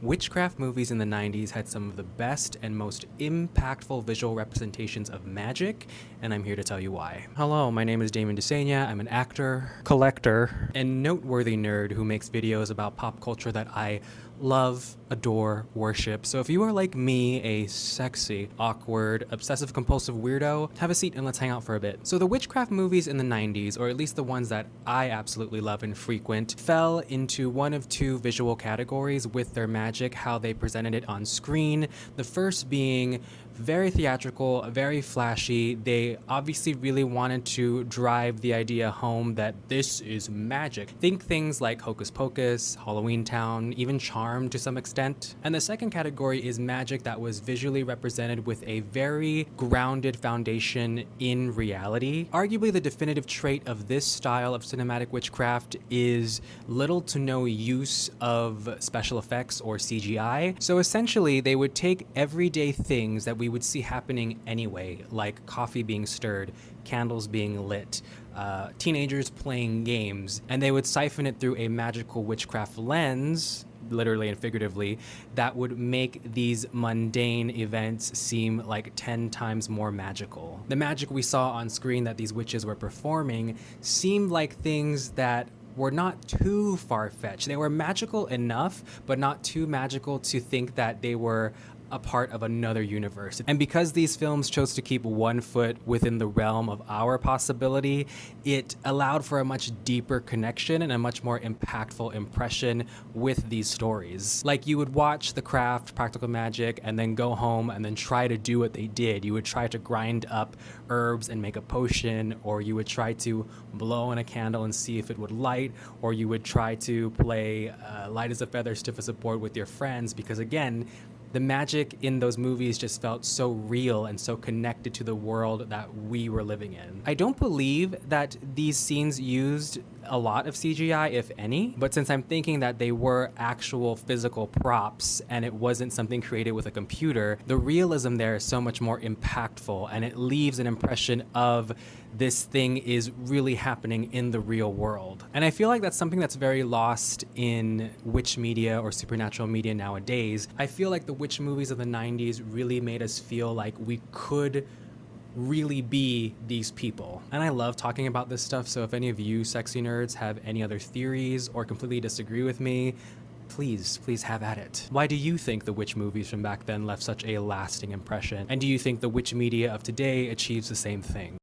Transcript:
Witchcraft movies in the 90s had some of the best and most impactful visual representations of magic, and I'm here to tell you why. Hello, my name is Damon DeSania. I'm an actor, collector, and noteworthy nerd who makes videos about pop culture that I love, adore, worship. So if you are like me, a sexy, awkward, obsessive-compulsive weirdo, have a seat and let's hang out for a bit. So the witchcraft movies in the 90s, or at least the ones that I absolutely love and frequent, fell into one of two visual categories with their magic, how they presented it on screen. The first being very theatrical, very flashy. They obviously really wanted to drive the idea home that this is magic. Think things like Hocus Pocus, Halloween Town, even Charmed to some extent. And the second category is magic that was visually represented with a very grounded foundation in reality. Arguably the definitive trait of this style of cinematic witchcraft is little to no use of special effects or CGI. So essentially they would take everyday things that we would see happening anyway, like coffee being stirred, candles being lit, teenagers playing games, and they would siphon it through a magical witchcraft lens, literally and figuratively, that would make these mundane events seem like 10 times more magical. The magic we saw on screen that these witches were performing seemed like things that were not too far-fetched. They were magical enough, but not too magical to think that they were a part of another universe. And because these films chose to keep one foot within the realm of our possibility, it allowed for a much deeper connection and a much more impactful impression with these stories. Like, you would watch The Craft, Practical Magic, and then go home and then try to do what they did. You would try to grind up herbs and make a potion, or you would try to blow in a candle and see if it would light, or you would try to play light as a feather, stiff as a board with your friends, because again, the magic in those movies just felt so real and so connected to the world that we were living in. I don't believe that these scenes used a lot of CGI, if any, but since I'm thinking that they were actual physical props and it wasn't something created with a computer, the realism there is so much more impactful, and it leaves an impression of this thing is really happening in the real world. And I feel like that's something that's very lost in witch media or supernatural media nowadays. I feel like the witch movies of the 90s really made us feel like we could really be these people. And I love talking about this stuff, so if any of you sexy nerds have any other theories or completely disagree with me, please have at it. Why do you think the witch movies from back then left such a lasting impression? And do you think the witch media of today achieves the same thing?